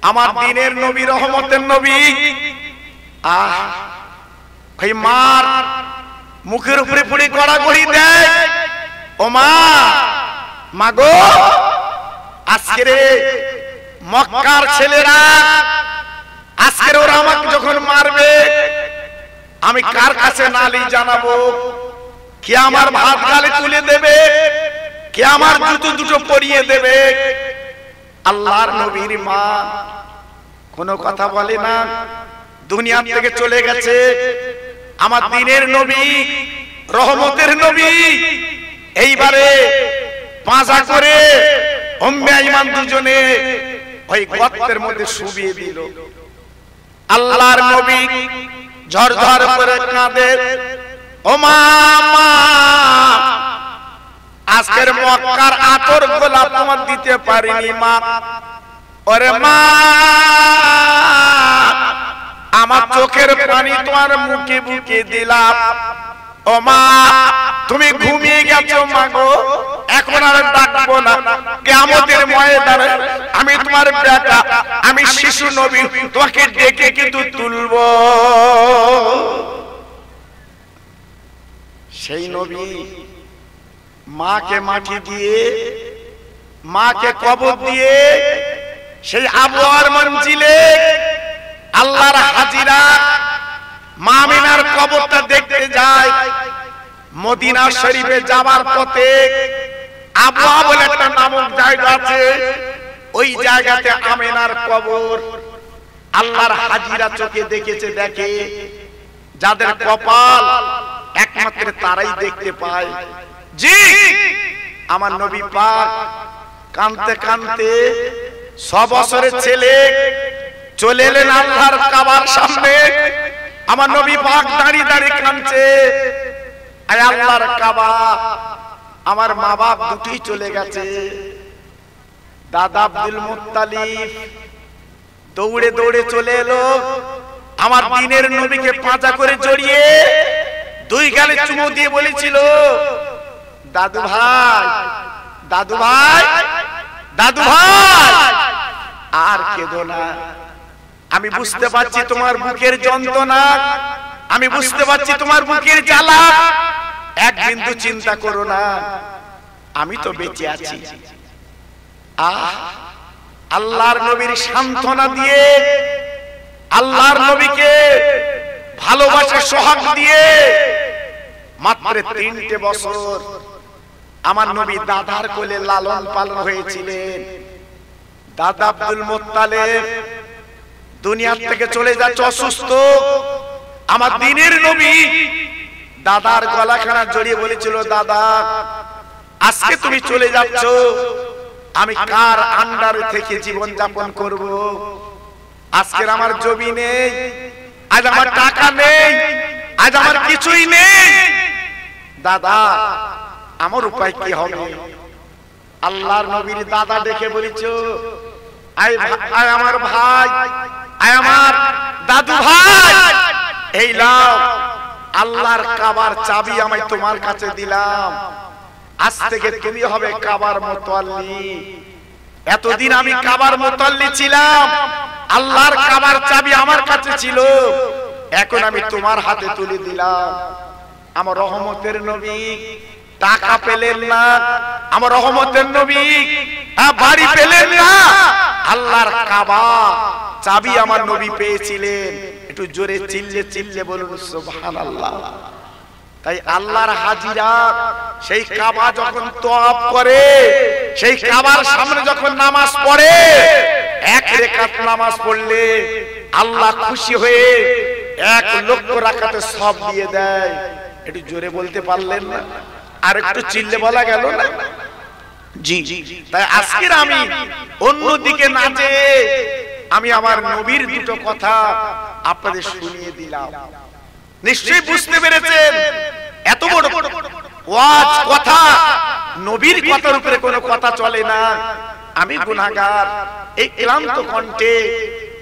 আমার দিনের নবী, রহমতের নবী, ওই মার মুখের উপরে পড়ে গড়াগড়ি দেয়। ও মা, মাগো, আজকে রে মক্কার ছেলেরা, আজকের ওরা আমাকে যখন মারবে, আমি কার কাছে নালিশ জানাবো? কে আমার ভাত গালে তুলে দেবে? কে আমার জুতো দুটো পরিয়ে দেবে? আল্লাহর নবীর মা কোনো কথা বলে না, দুনিয়া থেকে চলে গেছে। আমার দিনের নবী, রহমতের নবী, এইবারে পাঁজা করে উম্মে ঈমান দুজনে ওই গর্তের মধ্যে শুবিয়ে দিল। আল্লাহর নবী ঝরঝর করে কাঁদে, ও মা, আজকের মক্কার আতর গোলাপ তোমার দিতে পারিনি মা। ওরে মা, আমার চোখের পানি তোমার মুখে বুকে দিলাম। ও মা, তুমি ঘুমিয়ে গেছো মাগো, এখন আর ডাকবো না। কিয়ামতের ময়দানে আমি তোমার বেটা, আমি শিশু নবী, তোমাকে ডেকে কিন্তু তুলবো। সেই নবী মাকে মাটি দিয়ে, মাকে কবর দিয়ে, সেই আবওয়ার মঞ্জিলে আল্লাহর হাজিরা মা আমিনার কবরটা দেখতে যায়। মদিনা শরীফে যাবার পথে আবওয়া বলে একটা নামক জায়গা আছে, ওই জায়গাতে আমিনার কবর। আল্লাহর হাজিরা চোখে দেখেছে, দেখে যাদের কপাল একমাত্র তারাই দেখতে পায়। জি, আমার নবী পাক কাঁদতে কাঁদতে 6 বছরের ছেলে চলে এলেন আল্লাহর কাবার সামনে। আমার নবী পাক দাঁড়িয়ে দাঁড়িয়ে কাঁদছে, আয় আল্লাহর কাবা, আমার মা বাপ দুটি চলে গেছে। দাদা আব্দুল মুত্তালিব দৌড়ে দৌড়ে চলে এলো, আমার দিনের নবীকে পাঁজা করে জড়িয়ে 2 গালে চুমু দিয়ে বলেছিল, দাদু ভাই, দাদু ভাই, দাদু ভাই, আর কেঁদো না। আমি বুঝতে পারছি তোমার বুকের যন্ত্রণা, আমি বুঝতে পারছি তোমার বুকের জ্বালা। এক বিন্দু চিন্তা করো না, আমি তো বেঁচে আছি। আল্লাহর নবীর সান্ত্বনা দিয়ে, আল্লাহর নবীকে ভালোবাসা সোহাগ দিয়ে মাত্র 3টে বছর আমার নবী দাদার কোলে লালন পালন হয়েছিলেন। দাদা আব্দুল মুত্তালিব দুনিয়া থেকে চলে যাচ্ছে অসুস্থ। আমার দিনের নবী দাদার গলাখানা জড়িয়ে বলেছিল, দাদা আজকে তুমি চলে যাচ্ছ, আমি কার আন্ডারে থেকে জীবন যাপন করব? আজকের আমার জমি নেই, আজ আমার টাকা নেই, আজ আমার কিছুই নেই। দাদা আমার উপায় কি হবে? আল্লাহর নবীর দাদা দেখে বলেছ, আয় আমার ভাই, আয় আমার দাদু ভাই, এই নাও আল্লাহর কাবার চাবি আমি তোমার কাছে দিলাম। আজ থেকে তুমি হবে কাবার মুতাল্লি। এতদিন আমি কাবার মুতাল্লি ছিলাম, আল্লাহর কাবার চাবি আমার কাছে ছিল, এখন আমি তোমার হাতে তুলে দিলাম। আমার রহমতের নবী টাকা পেলেন না, আমার রহমতের নবী বাড়ি পেলেন না, আল্লাহর কাবা চাবি আমার নবী পেয়েছিলেন। একটু জোরে চিল্লে চিল্লে বলুন সুবহানাল্লাহ। তাই আল্লাহর হাজিরা সেই কাবা যখন তওয়াফ করে, সেই কাবার সামনে যখন নামাজ পড়ে, এক রাকাত নামাজ পড়লে আল্লাহ খুশি হয়ে 1 লক্ষ রাকাতে সওয়াব দিয়ে দেয়। একটু জোরে বলতে পারলেন না? আর একটু চিল্লে বলা গেল না? জি। তাই আজকের আমি অন্যদিকে না যেয়ে আমি আমার নবীর দুটো কথা আপনাদের শুনিয়ে দিলাম। নিশ্চয়ই বুঝতে পেরেছেন এত বড় ওয়াজ কথা, নবীর কথার উপরে কোনো কথা চলে না। আমি গুনাহগার, এই ক্লান্ত কণ্ঠে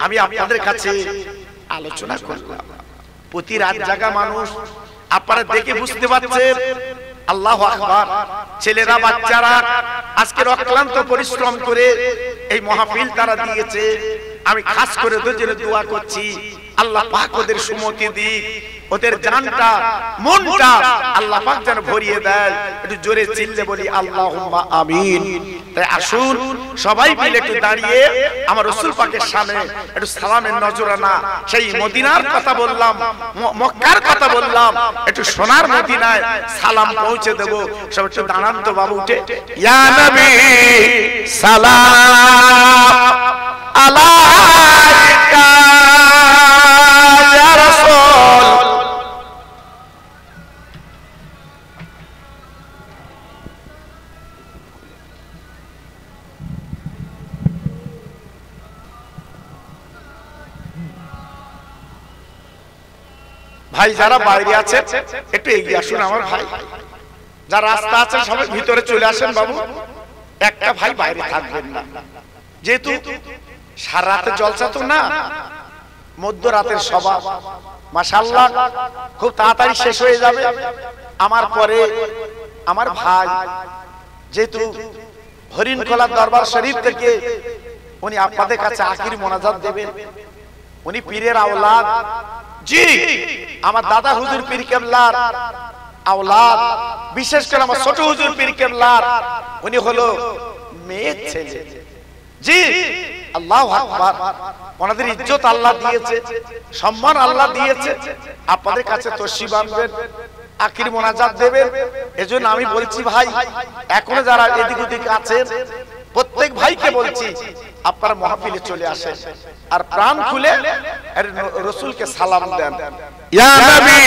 আমি আপনাদের কাছে আলোচনা করলাম। প্রতি রাত জাগা মানুষ, আপনারা দেখে বুঝতে পারছেন। আল্লাহু আকবার। ছেলেরা বাচ্চারা আজকে অক্লান্ত পরিশ্রম করে এই মাহফিল তারা দিয়েছে। আমি খাস করে ওদের জন্য দোয়া করছি, আল্লাহ পাক ওদের সুমতি দিক, ওদের জানটা মনটা আল্লাহ পাক যেন ভরিয়ে দেয়। একটু জোরে চিল্লে বলি আল্লাহুম্মা আমিন। তাই আসুন সবাই মিলে একটু দাঁড়িয়ে আমার রাসূল পাকের সামনে একটু সালামের নজরানা, সেই মদিনার কথা বললাম, মক্কার কথা বললাম, একটু সোনার মদিনায় সালাম পৌঁছে দেব। সব একটু দাঁড়ান তো বাবু উঠে। ইয়া নবী সালাম আলাইকা ইয়া রাসূল। ভাই যারা বাইরে আছে একটু এগিয়ে আসুন। আমার ভাই যারা রাস্তা আছে সবাই ভিতরে চলে আসেন। বাবু একটা ভাই বাইরে থাকবেন না, যেহেতু সারা রাতে জলসা তো না, মধ্যরাতের সভা মাশাআল্লাহ খুব তাড়াতাড়ি শেষ হয়ে যাবে। আমার পরে আমার ভাই যেহেতু হরিণখোলা দরবার শরীফ থেকে উনি আপনাদের কাছে আখির মোনাজাত দেবেন। উনি পীরের আওলাদ। জি, আমার দাদা হুজুর পীর কেবলার আওলাদ, বিশেষ করে আমার ছোট হুজুর পীর কেবলার উনি হলো মেয়ের ছেলে। জি, আল্লাহু আকবার। ওনাদের ইজ্জত আল্লাহ দিয়েছে, সম্মান আল্লাহ দিয়েছে। আপনাদের কাছে তশরিফ আনবেন, আখির মোনাজাত দেবেন। এজন্য আমি বলছি ভাই, এখনো যারা এদিক ওদিক আছেন প্রত্যেক ভাইকে বলছি আপনারা মাহফিলে চলে আসেন আর প্রাণ খুলে রাসূলকে সালাম দেন। ইয়া নবী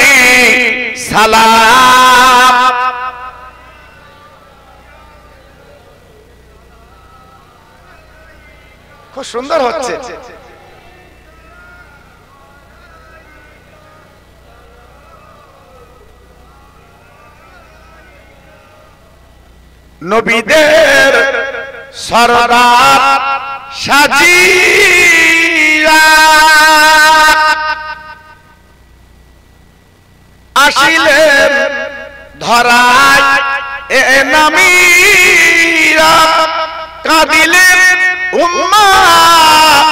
সালাম। খুব সুন্দর হচ্ছে। নবীদের সরদার সাজিয়া আসিলেন ধরায় এ নামিরা, কাঁদিলেন উম্মতের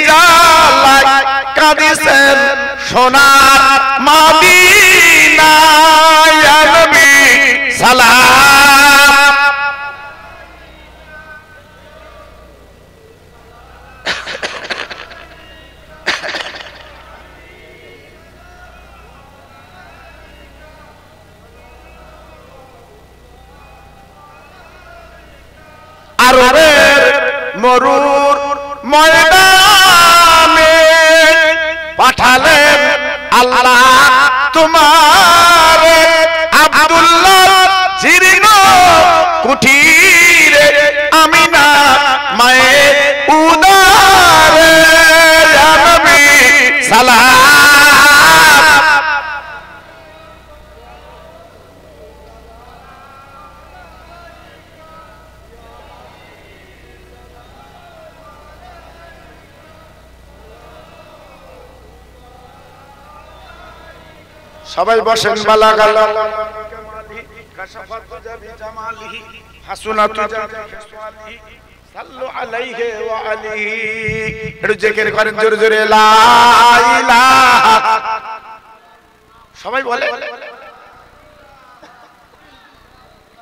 জ্বালায়, কাঁদিছেন সোনার মদিনা। ইয়া নবী সালাম। আরবের মরুর ময়দানে পাঠালেন আল্লাহ তোমার, আব্দুল্লাহ জীর্ণ কুঠিরে আমিনা মায়ের উদারে। ইয়া নবী সালাম। সবাই বসেন। বালাগাল কাশাফাতু জাবি জামালিহি হাসুনাতু জাবি খিসওয়ালিহি সাল্লু আলাইহি ওয়া আলিহি একটু জিকির করেন জোরে জোরে লা ইলাহা সবাই বলে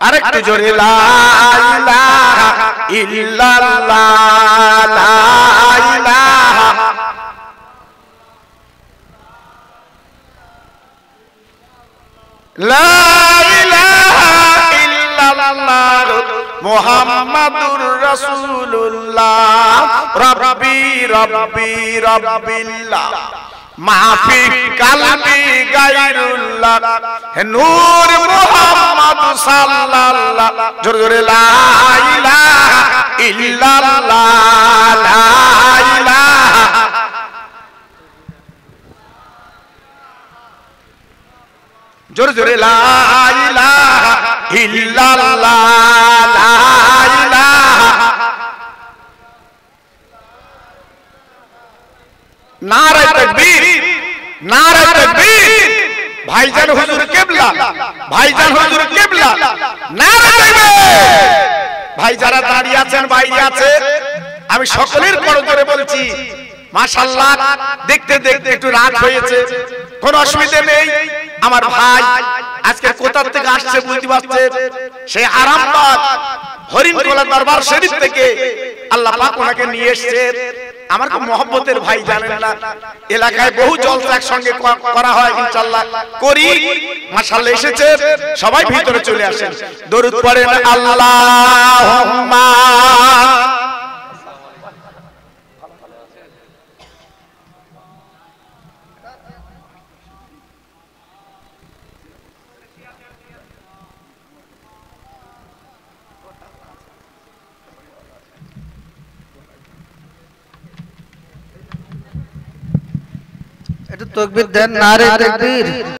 আরেকটু জোরে লা ইলাহা ইল্লাল্লাহ লা ইলাহা লা ইলাহা ইল্লাল্লাহ মুহাম্মাদুর রাসূলুল্লাহ রাব্বি রাব্বি রাব্বিল্লাহ মাফি কালবি গায়রুল্লাহ নূর মুহাম্মদ সাল্লাল্লাহ জোরে জোরে লা ইলাহা ইল্লাল্লাহ লা ইলাহা জোরে জোরে লা ইলাহা ইল্লাল্লাহ লা ইলাহা নারে তাকবীর নারে তাকবীর ভাইজান হুজুর কিবলা ভাইজান হুজুর কিবলা নারে তাকবীর ভাই যারা দাঁড়িয়ে আছেন বাইরে আছেন আমি সকলের করজোরে বলছি মাশাআল্লাহ দেখতে দেখতে একটু রাত হয়েছে কোন অসুবিধা নেই আমার ভাই আজকে কোথা থেকে আসছে বুঝতে পারছেন সেই আরামবাগ হরিণখোলা দরবার শরীফ থেকে আল্লাহ পাক ওনাকে নিয়ে এসেছেন আমার খুব মহব্বতের ভাই জানেন না এলাকায় বহু জলসা একসঙ্গে করা হয় ইনশাআল্লাহ করি মাশাআল্লাহ এসেছে সবাই ভিতরে চলে আসেন দরুদ পড়েন আল্লাহুম্মা একটু তাকবীর দেন নারে তাকবীর